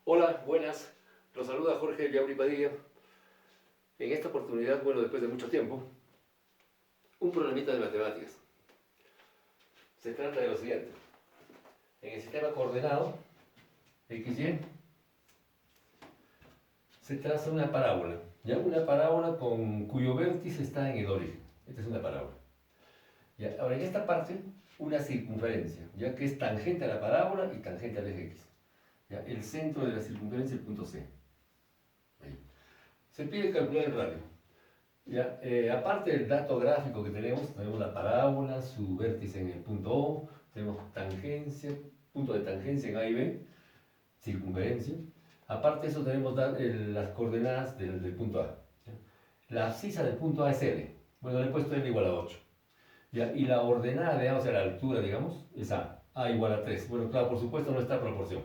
Hola, buenas. Los saluda Jorge Yauri Padilla. En esta oportunidad, bueno, después de mucho tiempo, un problemita de matemáticas. Se trata de lo siguiente. En el sistema coordenado, XY, se traza una parábola. ¿Ya? Una parábola cuyo vértice está en el origen. Esta es una parábola. ¿Ya? Ahora, en esta parte, una circunferencia, ya que es tangente a la parábola y tangente al eje X. ¿Ya? El centro de la circunferencia es el punto C. Ahí. Se pide calcular el radio. Ya, aparte del dato gráfico que tenemos la parábola, su vértice en el punto O, tenemos tangencia, punto de tangencia en A y B, circunferencia. Aparte de eso tenemos las coordenadas del punto A. ¿Ya? La abscisa del punto A es L. Bueno, le he puesto L igual a 8. ¿Ya? Y la ordenada de A, o sea, la altura, digamos, es A. A igual a 3. Bueno, claro, por supuesto no está proporción.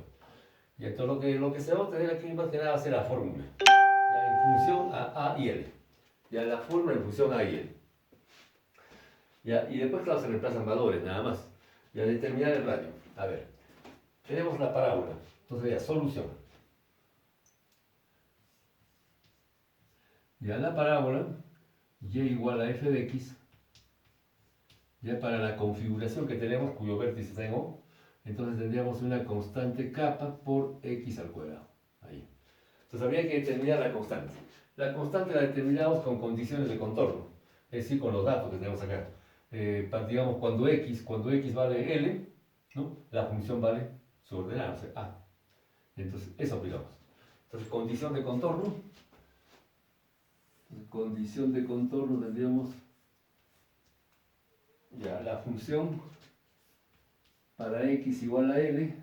Y entonces lo que se va a obtener aquí más que nada va a ser la fórmula. Ya, en función a A y L. Ya la fórmula en función A y L. Ya, y después, claro, se reemplazan valores, nada más. Ya, determinar el radio. A ver, tenemos la parábola. Entonces, ya, solución. Ya la parábola, y igual a f de x, ya para la configuración que tenemos, cuyo vértice está en O, entonces tendríamos una constante kappa por x al cuadrado. Ahí. Entonces habría que determinar la constante. La constante la determinamos con condiciones de contorno, es decir, con los datos que tenemos acá. Digamos, cuando x vale L, ¿no? La función vale su ordenada, o sea, A. Entonces, eso aplicamos. Entonces, condición de contorno tendríamos ya la función para x igual a L,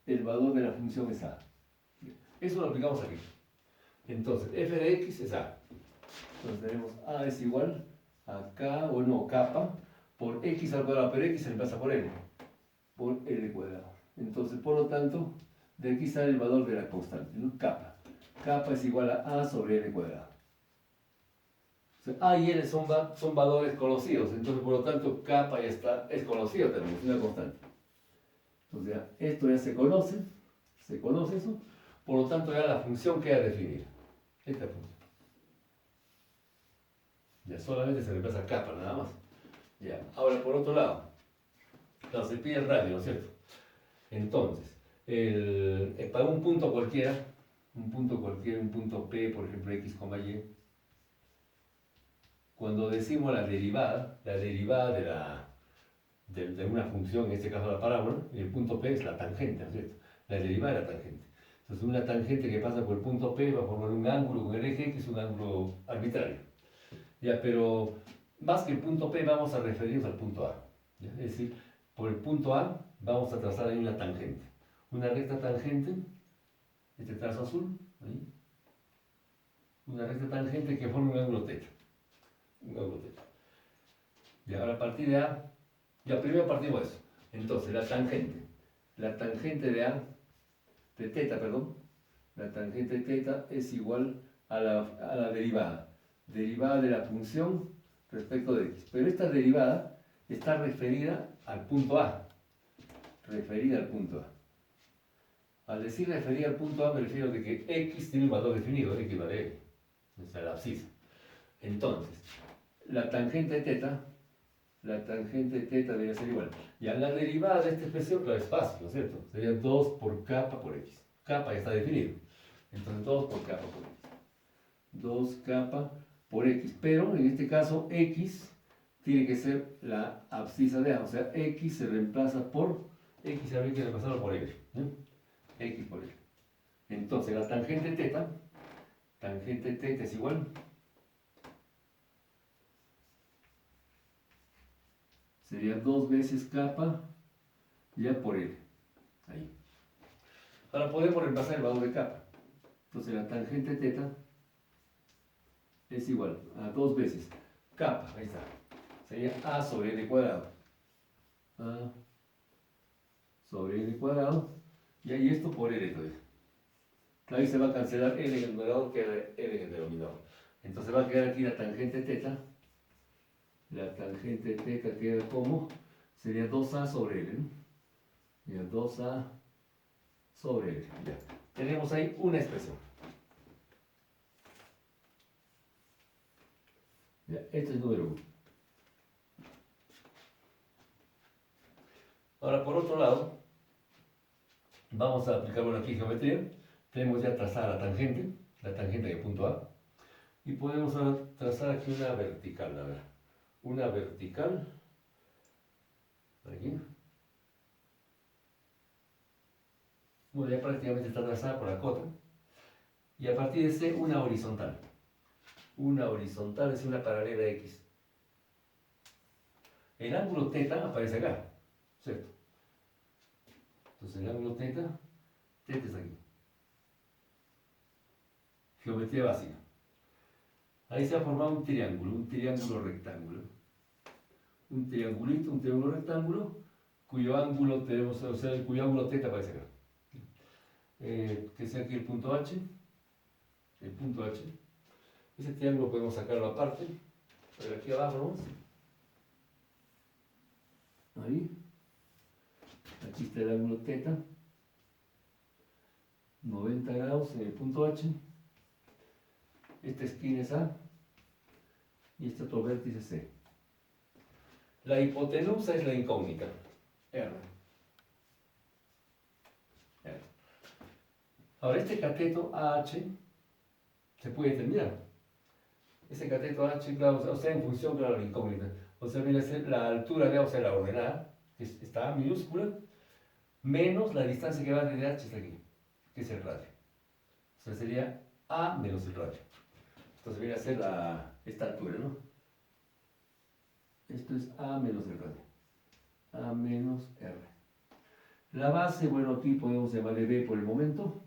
el valor de la función es A. Eso lo aplicamos aquí. Entonces, f de x es A. Entonces tenemos A es igual a K, o no, kappa, por x al cuadrado, pero x se reemplaza por L, por L cuadrado. Entonces, por lo tanto, de aquí sale el valor de la constante, ¿no? Kappa. Kappa es igual a sobre L cuadrado. O sea, A y L son valores conocidos, entonces por lo tanto kappa ya está, es conocido también, es una constante. Entonces ya, esto ya se conoce eso, por lo tanto ya la función queda definida. Esta función. Ya solamente se reemplaza kappa nada más. Ya, ahora por otro lado, claro, se pide el radio, ¿no es cierto? Entonces, para un punto cualquiera, un punto P, por ejemplo, x, y, cuando decimos la derivada de una función, en este caso la parábola, el punto P es la tangente, ¿no es cierto? La derivada de la tangente. Entonces, una tangente que pasa por el punto P va a formar un ángulo con el eje, que es un ángulo arbitrario. Ya, pero más que el punto P vamos a referirnos al punto A. ¿Ya? Es decir, por el punto A vamos a trazar ahí una tangente. Una recta tangente, este trazo azul, ahí, una recta tangente que forma un ángulo θ. Un ángulo θ. Y ahora a partir de A, ya primero partimos de eso. Entonces, la tangente de A, de θ, perdón, la tangente de θ es igual a la derivada de la función respecto de x. Pero esta derivada está referida al punto A. Referida al punto A. Al decir referida al punto A me refiero de que x tiene un valor definido, x vale L. Esa es la abscisa. Entonces, la tangente debe ser igual. Y a la derivada de esta expresión, claro, es fácil, ¿no es cierto? Sería 2 por kappa por x. Kappa ya está definido. Entonces, 2 por kappa por x. 2 kappa por x. Pero en este caso, x tiene que ser la abscisa de A. O sea, x se reemplaza por x, habría que reemplazarlo por L. X por L. Entonces, la tangente θ es igual. Sería 2 veces kappa ya por L. Ahí. Ahora podemos reemplazar el valor de kappa. Entonces la tangente θ es igual a 2 veces kappa, ahí está. Sería A sobre L cuadrado. A sobre L cuadrado. Y ahí esto por L todavía. Ahí se va a cancelar L en el numerador, queda L en el denominador. Entonces va a quedar aquí la tangente θ. La tangente θ queda como, sería 2A sobre L, ¿no? Mira, 2A sobre L. Ya. Tenemos ahí una expresión. Ya, este es número 1. Ahora, por otro lado, vamos a aplicar bueno, aquí geometría. Tenemos ya trazada la tangente del punto A. Y podemos ahora trazar aquí una vertical, a ver. Una vertical. Aquí. Bueno, ya prácticamente está trazada por la cota. Y a partir de C, una horizontal. Una horizontal es una paralela a X. El ángulo θ aparece acá, ¿cierto? Entonces el ángulo θ está aquí. Geometría básica. Ahí se ha formado un triángulo rectángulo. Un triángulo rectángulo, cuyo ángulo tenemos, o sea, cuyo ángulo θ aparece acá. Que sea aquí el punto H. El punto H. Ese triángulo podemos sacarlo aparte. Pero aquí abajo, ¿no? Ahí. Aquí está el ángulo θ. 90 grados en el punto H. Esta esquina es A. Y este otro vértice es C. La hipotenusa es la incógnita. R. R. Ahora, este cateto AH se puede determinar. Ese cateto AH, claro, o sea, en función, claro, de la incógnita. O sea, viene a ser la altura de A, o sea, la ordenada, que está A minúscula, menos la distancia que va desde H hasta aquí, que es el radio. O sea, sería A menos el radio. Entonces viene a ser esta altura, ¿no? Esto es A menos el radio. A menos R. La base, bueno, aquí podemos llamarle B por el momento.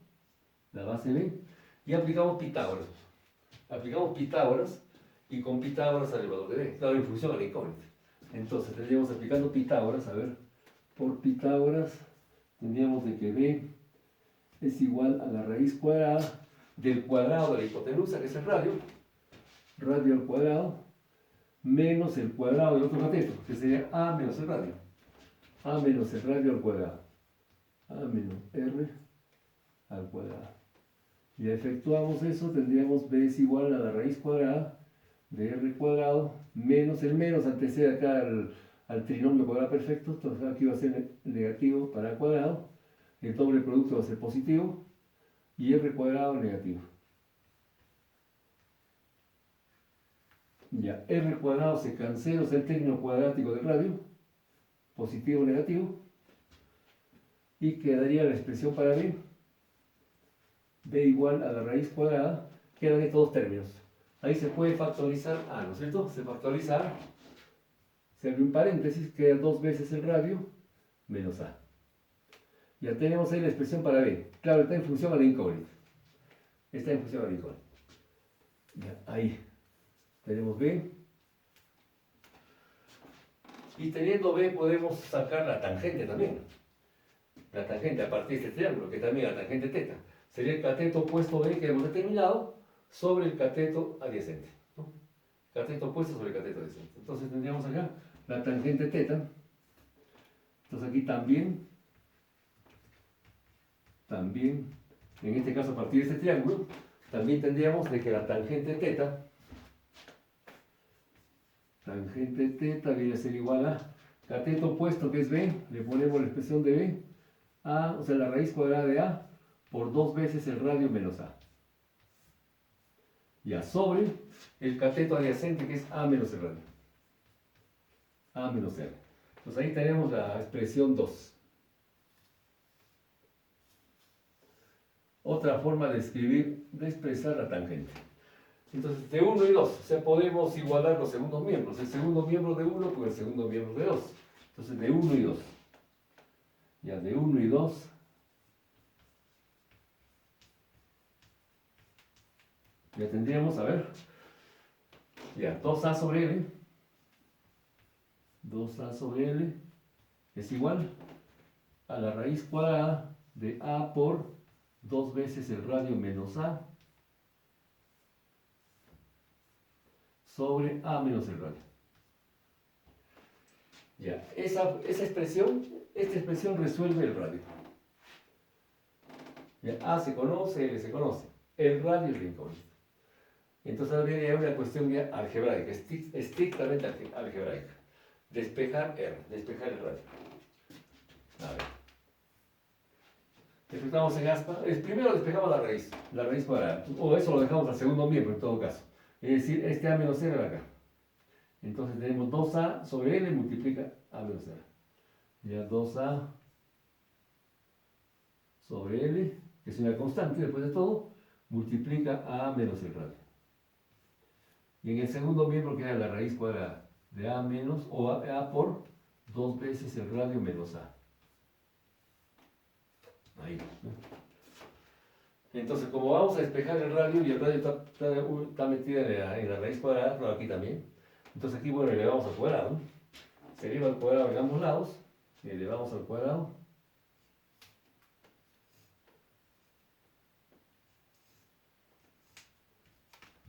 La base B. Y aplicamos Pitágoras. Aplicamos Pitágoras y con Pitágoras al elevador de B. Claro, en función a la incógnita. Entonces tendríamos aplicando Pitágoras, a ver, por Pitágoras tendríamos de que B es igual a la raíz cuadrada del cuadrado de la hipotenusa, que es el radio al cuadrado, menos el cuadrado del otro cateto, que sería A menos el radio. A menos el radio al cuadrado. A menos R al cuadrado. Y efectuamos eso, tendríamos B es igual a la raíz cuadrada de R cuadrado, menos el menos antecede acá al trinomio cuadrado perfecto, entonces aquí va a ser negativo para el cuadrado, el doble producto va a ser positivo, y R cuadrado negativo. Ya, R cuadrado se cancela, o sea, el término cuadrático del radio, positivo o negativo, y quedaría la expresión para B, B igual a la raíz cuadrada, quedan estos dos términos. Ahí se puede factorizar A, ¿no es cierto? Se factoriza A, se abre un paréntesis, queda 2 veces el radio, menos A. Ya tenemos ahí la expresión para B. Claro, está en función a la incógnita. Está en función a la incógnita. Ya, ahí tenemos B. Y teniendo B podemos sacar la tangente también. La tangente a partir de este triángulo, que también es la tangente θ. Sería el cateto opuesto B que hemos determinado sobre el cateto adyacente, ¿no? Cateto opuesto sobre el cateto adyacente. Entonces tendríamos acá la tangente θ. Entonces aquí también, en este caso a partir de este triángulo, también tendríamos de que la tangente θ viene a ser igual a cateto opuesto que es B, le ponemos la expresión de B, A, o sea la raíz cuadrada de A, por 2 veces el radio menos A. Ya sobre el cateto adyacente que es A menos el radio. A menos R. Pues ahí tenemos la expresión 2. Otra forma de escribir, de expresar la tangente. Entonces, de 1 y 2, o sea, podemos igualar los segundos miembros. El segundo miembro de 1 con el segundo miembro de 2. Entonces, de 1 y 2. Ya, de 1 y 2. Ya tendríamos, a ver, ya, 2A sobre L. 2A sobre L es igual a la raíz cuadrada de A por 2 veces el radio menos A sobre A menos el radio. Ya, esta expresión resuelve el radio. Ya, A se conoce, L se conoce. El radio es la incógnita. Entonces ahora viene ya una cuestión ya algebraica, estrictamente algebraica. Despejar R, despejar el radio. A ver. Efectuamos en aspa. Primero despejamos la raíz cuadrada. O eso lo dejamos al segundo miembro en todo caso. Es decir, este A menos R va acá. Entonces tenemos 2A sobre L multiplica A menos R. Ya 2A sobre L, que es una constante después de todo, multiplica A menos el radio. Y en el segundo miembro queda la raíz cuadrada de A menos, o A por 2 veces el radio menos A. Ahí. Entonces, como vamos a despejar el radio, y el radio está metido en la raíz cuadrada, pero aquí también. Entonces aquí, bueno, elevamos al cuadrado. Se eleva al cuadrado en ambos lados. Elevamos al cuadrado.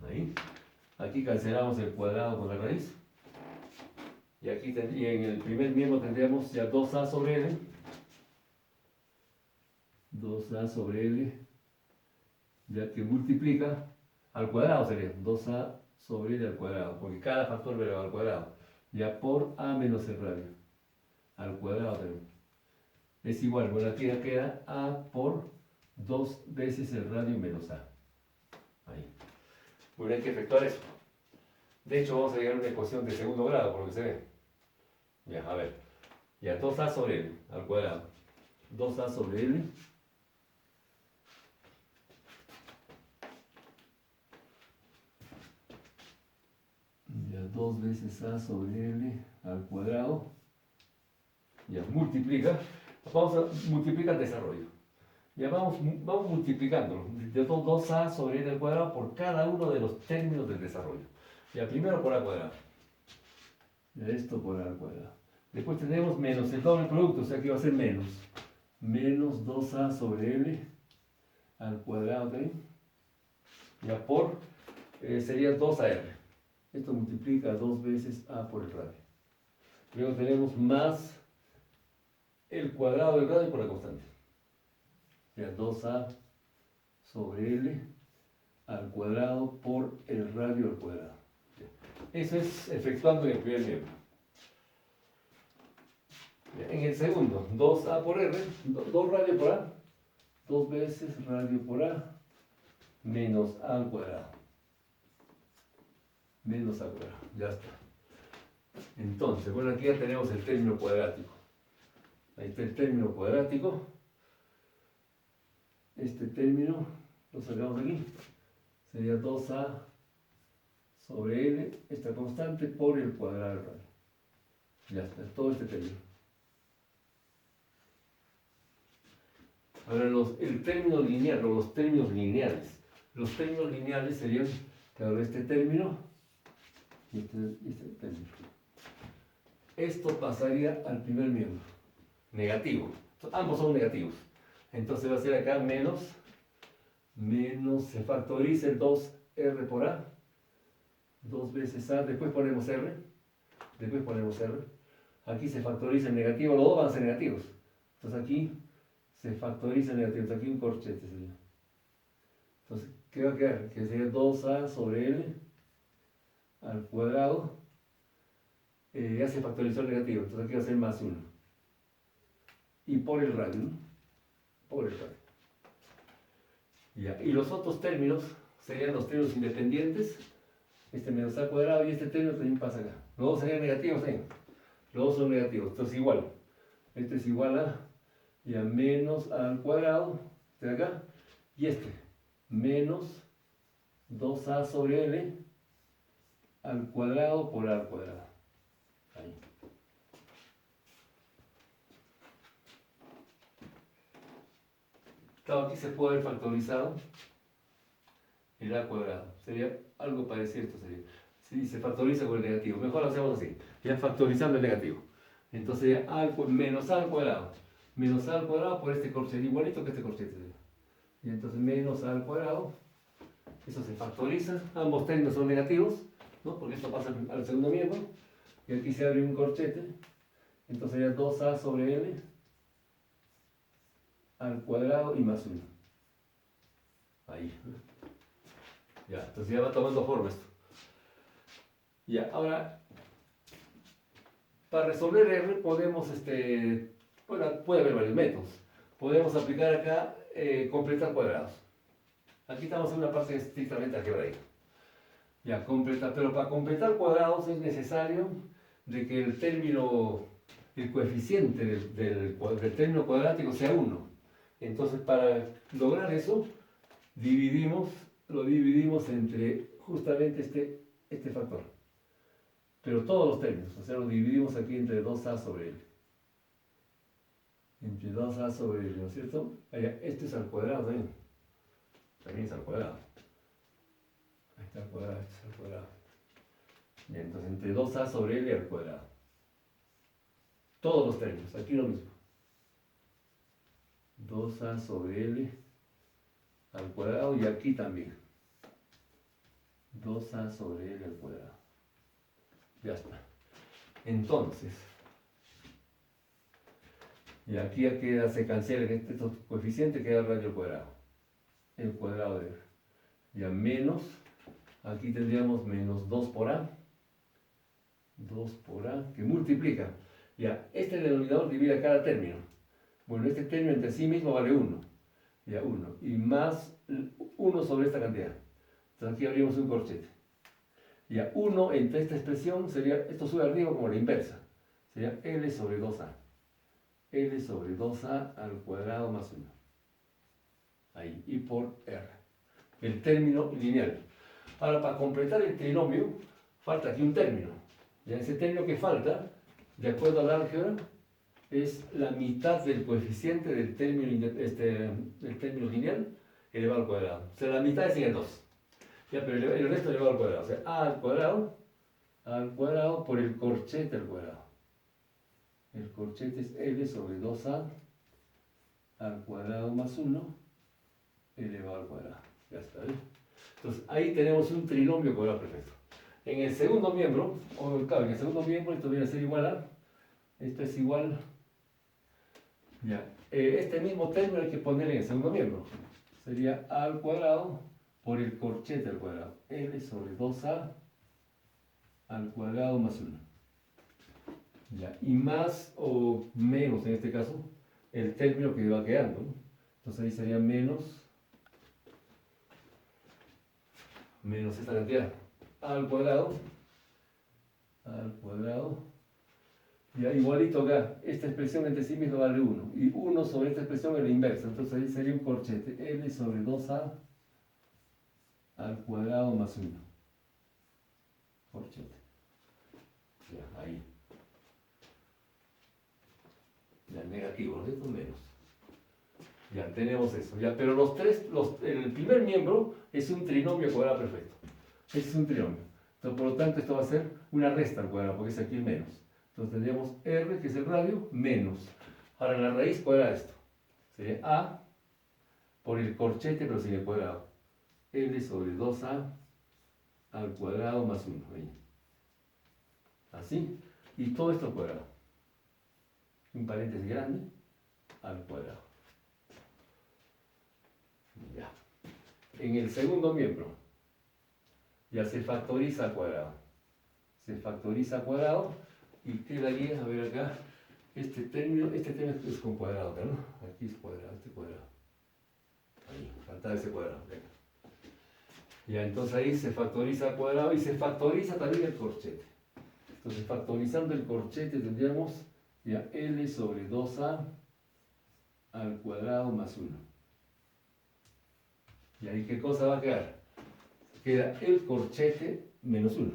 Ahí. Aquí cancelamos el cuadrado con la raíz. Y aquí y en el primer miembro tendríamos ya 2A sobre L. 2A sobre L, ya que multiplica al cuadrado sería 2A sobre L al cuadrado, porque cada factor me lo va al cuadrado. Ya por A menos el radio, al cuadrado también. Es igual, bueno, aquí ya queda A por 2 veces el radio menos A. Ahí. Bueno, hay que efectuar eso. De hecho, vamos a llegar a una ecuación de segundo grado, por lo que se ve. Ya, a ver. Ya 2A sobre L al cuadrado. 2A sobre L. Ya 2 veces A sobre L al cuadrado. Ya multiplica. Vamos a multiplicar el desarrollo. Ya vamos multiplicándolo. De 2A sobre L al cuadrado por cada uno de los términos del desarrollo. Ya primero por A cuadrado. Ya esto por A al cuadrado. Después tenemos menos el doble producto, o sea que va a ser menos. Menos 2A sobre L al cuadrado también. Ya por, sería 2AR. Esto multiplica 2 veces A por el radio. Luego tenemos más el cuadrado del radio por la constante. Ya 2A sobre L al cuadrado por el radio al cuadrado. Eso es efectuando en el primer miembro. En el segundo, 2A por R, 2 radio por A, 2 veces radio por A, menos A al cuadrado. Menos A al cuadrado, ya está. Entonces, bueno, aquí ya tenemos el término cuadrático. Ahí está el término cuadrático. Este término lo sacamos aquí. Sería 2A sobre L, esta constante, por el cuadrado del radio. Ya está, todo este término. Ahora el término lineal, o los términos lineales. Los términos lineales serían, claro, este término y este término. Esto pasaría al primer miembro, negativo. Ambos son negativos. Entonces va a ser acá menos, se factoriza el 2R por A, 2 veces A, después ponemos R, aquí se factoriza el negativo, los dos van a ser negativos. Entonces aquí se factoriza el negativo, entonces aquí un corchete sería. Entonces, ¿qué va a quedar? Que sería 2A sobre L al cuadrado, ya se factorizó el negativo, entonces aquí va a ser más 1. Y por el radio, ¿no? Por el radio. Ya. Y los otros términos serían los términos independientes, este menos A cuadrado y este término también pasa acá. Los dos serían negativos, ¿eh? Los dos son negativos, entonces igual. Este es igual a ya menos A al cuadrado, este de acá, y este, menos 2A sobre L al cuadrado por A al cuadrado. Ahí. Claro, aquí se puede haber factorizado el A cuadrado. Sería algo parecido, esto sería. Si se factoriza con el negativo. Mejor lo hacemos así, ya factorizando el negativo. Entonces ya menos A al cuadrado. Menos A al cuadrado por este corchete, igualito que este corchete. Y entonces menos A al cuadrado. Eso se factoriza. Ambos términos son negativos, ¿no? Porque esto pasa al segundo miembro. Y aquí se abre un corchete. Entonces ya 2A sobre L al cuadrado y más 1. Ahí. Ya, entonces ya va tomando forma esto. Ya, ahora, para resolver R podemos, bueno, puede haber varios métodos. Podemos aplicar acá completar cuadrados. Aquí estamos en una parte estrictamente algebraica. Ya, completar, pero para completar cuadrados es necesario de que el término, el coeficiente del término cuadrático sea 1. Entonces, para lograr eso, lo dividimos entre justamente este factor. Pero todos los términos, o sea, lo dividimos aquí entre 2a sobre l. Entre 2a sobre l, ¿no es cierto? Allá, este es al cuadrado también. También es al cuadrado. Ahí está el cuadrado, este es al cuadrado. Bien, entonces entre 2a sobre l al cuadrado. Todos los términos, aquí lo mismo. 2a sobre l al cuadrado y aquí también. 2a sobre l al cuadrado. Ya está. Entonces, y aquí ya queda, se cancela este coeficiente, queda el radio al cuadrado. El cuadrado de R. Ya menos, aquí tendríamos menos 2 por a. 2 por a, que multiplica. Ya, este denominador divide cada término. Bueno, este término entre sí mismo vale 1. Ya, 1. Y más 1 sobre esta cantidad. Entonces aquí abrimos un corchete. Ya, 1 entre esta expresión sería, esto sube arriba como la inversa. Sería L sobre 2A. L sobre 2A al cuadrado más 1. Ahí, y por R. El término lineal. Ahora, para completar el trinomio, falta aquí un término. Ya ese término que falta, de acuerdo al álgebra, es la mitad del coeficiente del término lineal elevado al cuadrado. O sea, la mitad es en el 2. Ya, pero el resto elevado al cuadrado. O sea, a al cuadrado por el corchete al cuadrado. El corchete es L sobre 2A al cuadrado más 1 elevado al cuadrado. Ya está, ¿eh? Entonces, ahí tenemos un trinomio cuadrado perfecto. En el segundo miembro, claro, en el segundo miembro esto viene a ser igual a, esto es igual, ya, este mismo término hay que poner en el segundo miembro. Sería a al cuadrado por el corchete al cuadrado. L sobre 2A al cuadrado más 1. Ya, y más o menos en este caso, el término que va quedando, ¿no? Entonces ahí sería menos esta cantidad. A al cuadrado, ya igualito acá, esta expresión entre sí misma vale 1, y 1 sobre esta expresión es la inversa, entonces ahí sería un corchete, L sobre 2A al cuadrado más 1. Corchete. Ya, ahí. Ya, negativo, ¿no es cierto? Menos. Ya, tenemos eso. Ya, pero el primer miembro es un trinomio cuadrado perfecto. Ese es un trinomio. Entonces, por lo tanto, esto va a ser una resta al cuadrado, porque es aquí el menos. Entonces tendríamos R, que es el radio, menos. Ahora, la raíz cuadrada de esto sería A por el corchete, pero sin el cuadrado. L sobre 2A al cuadrado más 1. Ahí. Así. Y todo esto al cuadrado. Un paréntesis grande al cuadrado. Ya. En el segundo miembro, ya se factoriza al cuadrado. Se factoriza al cuadrado y quedaría, a ver acá, este término es con cuadrado acá, ¿no? Aquí es cuadrado, este cuadrado. Ahí, falta ese cuadrado. Venga. Ya, entonces ahí se factoriza al cuadrado y se factoriza también el corchete. Entonces, factorizando el corchete tendríamos ya L sobre 2A al cuadrado más 1. ¿Y ahí qué cosa va a quedar? Queda el corchete menos 1.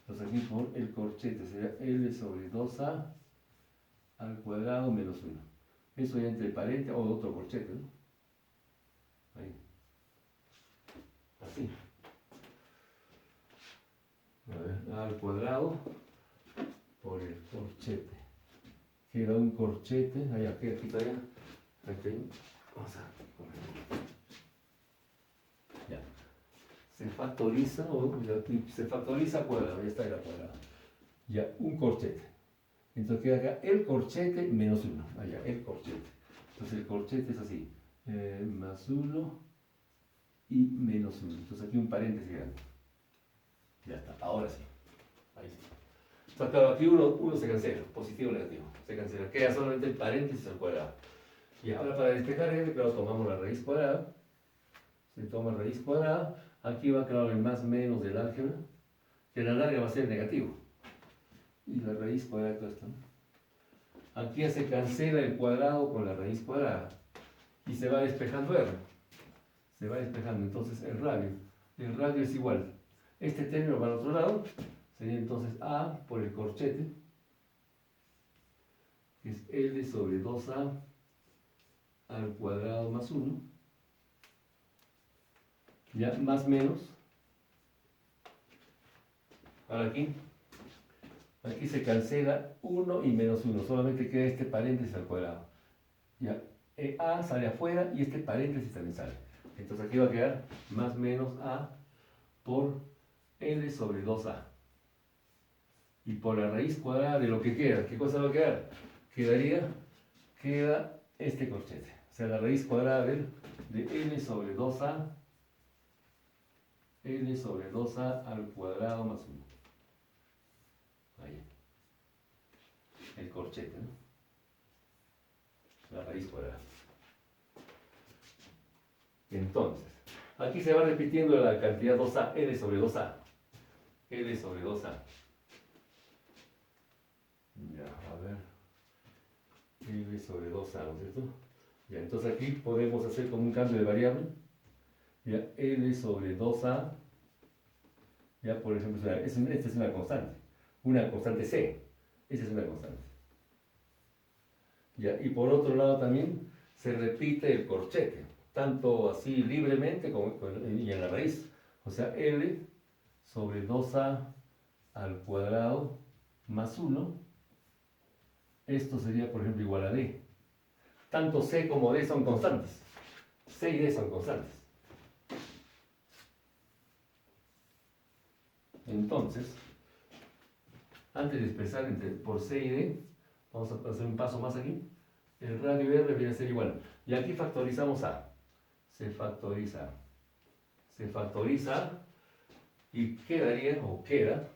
Entonces aquí por el corchete sería L sobre 2A al cuadrado menos 1. Eso ya entre paréntesis, o otro corchete, ¿no? Ahí. Así. A ver, A al cuadrado por el corchete. Queda un corchete, aquí todavía. Aquí. Vamos a poner. Ya. Se factoriza, se factoriza cuadrado, ya está el cuadrado. Ya, un corchete. Entonces queda acá el corchete menos 1. Allá, el corchete. Entonces el corchete es así. Más 1 y menos 1. Entonces aquí un paréntesis grande. Ya está, ahora sí. Ahí está. Entonces, claro, aquí uno se cancela, positivo o negativo. Se cancela, queda solamente el paréntesis al cuadrado. Y ahora para despejar r, claro, tomamos la raíz cuadrada. Se toma raíz cuadrada. Aquí va, claro, el más menos del álgebra, que a la larga va a ser negativo. Y la raíz cuadrada, claro está, ¿no? Aquí ya se cancela el cuadrado con la raíz cuadrada. Y se va despejando r. Se va despejando. Entonces el radio. El radio es igual. Este término para el otro lado sería entonces a por el corchete, que es L sobre 2a al cuadrado más 1. Ya, más menos. Ahora aquí. Aquí se cancela 1 y menos 1. Solamente queda este paréntesis al cuadrado. Ya, a sale afuera y este paréntesis también sale. Entonces aquí va a quedar más menos a por L sobre 2a. Y por la raíz cuadrada de lo que queda, ¿qué cosa va a quedar? Queda este corchete. O sea, la raíz cuadrada de L sobre 2a, L sobre 2a al cuadrado más 1. Ahí. El corchete, ¿no? La raíz cuadrada. Entonces, aquí se va repitiendo la cantidad 2a, L sobre 2a. L sobre 2a. Ya, a ver. L sobre 2a, ¿no es cierto? Ya, entonces aquí podemos hacer como un cambio de variable. Ya, L sobre 2a. Ya, por ejemplo, esta es una constante. Una constante C. Esta es una constante. Ya, y por otro lado también se repite el corchete. Tanto así libremente como y en la raíz. O sea, L sobre 2a al cuadrado más 1. Esto sería, por ejemplo, igual a D. Tanto C como D son constantes. C y D son constantes. Entonces, antes de expresar por C y D, vamos a hacer un paso más aquí. El radio R viene a ser igual. Y aquí factorizamos A. Se factoriza. Se factoriza y quedaría, o queda,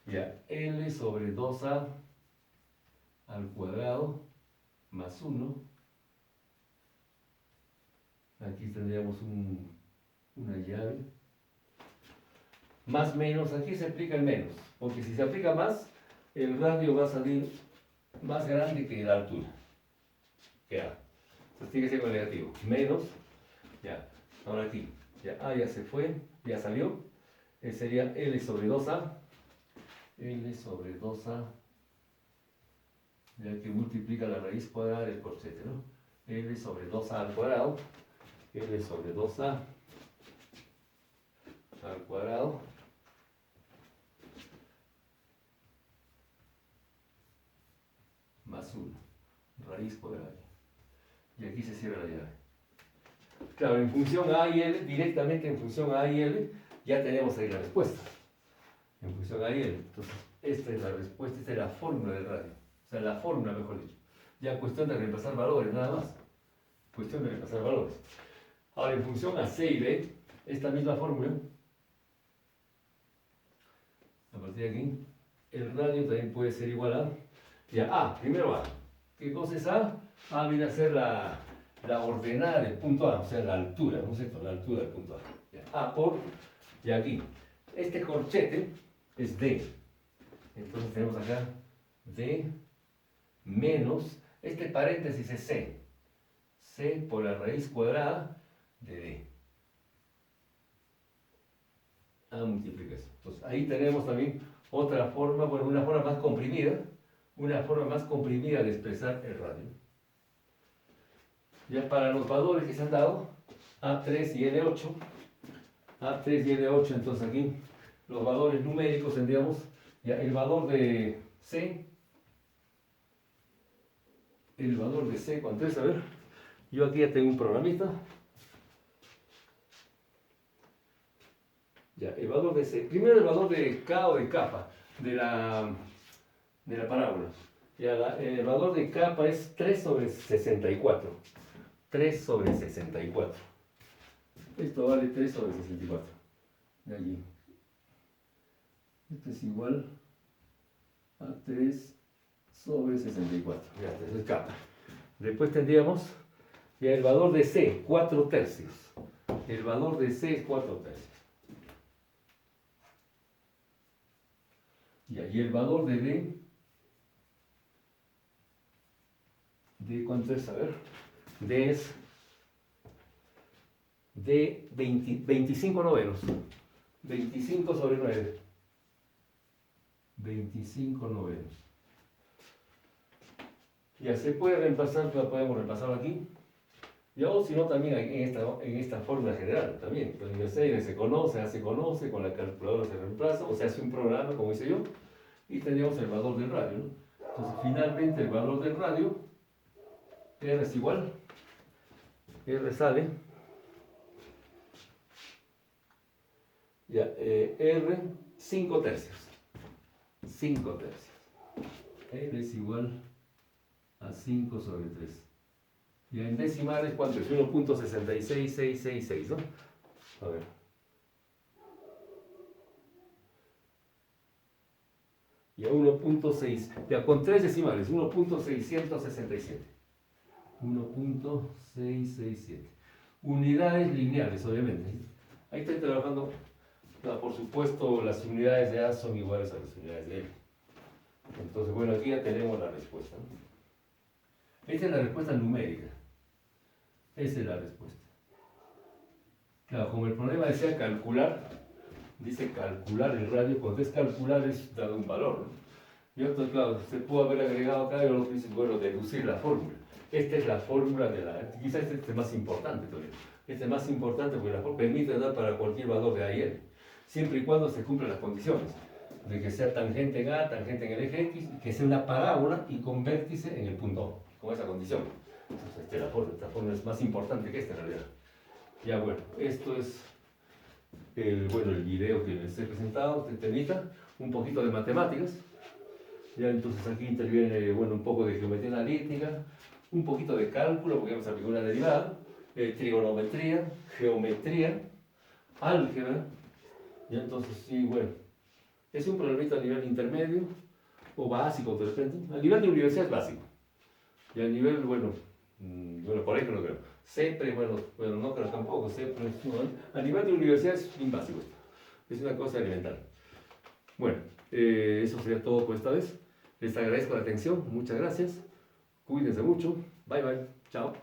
ya, L sobre 2A al cuadrado más 1. Aquí tendríamos una llave. Más menos, aquí se aplica el menos, porque si se aplica más, el radio va a salir más grande que la altura. Que A. Entonces tiene que ser con el negativo. Menos, ya. Ahora aquí, ya A ya se fue, ya salió. Sería L sobre 2A. L sobre 2A. Ya que multiplica la raíz cuadrada del corchete, ¿no? L sobre 2A al cuadrado. L sobre 2A al cuadrado más 1, raíz cuadrada. Y aquí se cierra la llave. Claro, en función A y L, directamente en función A y L, ya tenemos ahí la respuesta. En función A y L. Entonces, esta es la respuesta, esta es la fórmula del radio. O sea, la fórmula, mejor dicho. Ya cuestión de reemplazar valores, nada más. Cuestión de reemplazar valores. Ahora, en función a C y B, esta misma fórmula, a partir de aquí, el radio también puede ser igual a, ya, A, primero A. ¿Qué cosa es A? A viene a ser la ordenada del punto A, o sea, la altura, ¿no es cierto? La altura del punto A. Ya, A por, y aquí, este corchete es D. Entonces tenemos acá D menos, este paréntesis es C. C por la raíz cuadrada de D. A multiplica eso. Entonces ahí tenemos también otra forma, bueno, una forma más comprimida de expresar el radio. Ya para los valores que se han dado, A3 y L8, A3 y L8, entonces aquí los valores numéricos tendríamos ya el valor de C, ¿cuánto es? A ver, yo aquí ya tengo un programita. Ya, el valor de C. Primero el valor de K o de kappa, de la parábola. Ya, el valor de kappa es 3 sobre 64. 3 sobre 64. Esto vale 3 sobre 64. De allí. Esto es igual a 3 sobre 64. Ya, esto es K. Después tendríamos ya el valor de C, 4 tercios. El valor de C es 4 tercios. Y allí el valor de D, ¿cuánto es? A ver. D es de 25 novenos. 25 sobre 9. 25 novenos. Ya se puede reemplazar, la podemos reemplazar aquí. Y o si no, también en esta fórmula general, también. Entonces, se conoce con la calculadora se reemplaza, o se hace un programa, como hice yo, y tendríamos el valor del radio, ¿no? Entonces, finalmente, el valor del radio, R es igual, R sale, ya, R, 5 tercios. 5 tercios. R es igual a 5 sobre 3. Y en decimales, ¿cuánto es? 1.66666, ¿no? A ver. Y a 1.6, ya con 3 decimales, 1.667. 1.667. Unidades lineales, obviamente. Ahí estoy trabajando, por supuesto, las unidades de A son iguales a las unidades de L. Entonces, bueno, aquí ya tenemos la respuesta, ¿no? Esta es la respuesta numérica. Esa es la respuesta. Claro, como el problema decía calcular, dice calcular el radio, cuando es calcular es dar un valor, ¿no? Y entonces, claro, se pudo haber agregado acá y luego dice, bueno, deducir la fórmula. Esta es la fórmula de la... Quizás este es más importante todavía. Este es más importante porque la fórmula permite dar para cualquier valor de A y L, siempre y cuando se cumplan las condiciones de que sea tangente en A, tangente en el eje X, que sea una parábola y con vértice en el punto O, con esa condición. Entonces, esta fórmula es más importante que esta en realidad. Ya bueno, esto es el video que les he presentado, te permita un poquito de matemáticas. Ya entonces aquí interviene un poco de geometría analítica, un poquito de cálculo, porque vamos a aplicar una derivada, trigonometría, geometría, álgebra. Ya entonces sí, bueno, es un problemita a nivel intermedio o básico de repente. A nivel de universidad es básico. Y a nivel, por ahí no creo. Siempre, no creo tampoco, siempre, a nivel de universidad es bien básico esto. Es una cosa elemental. Bueno, eso sería todo por esta vez. Les agradezco la atención, muchas gracias. Cuídense mucho. Bye bye. Chao.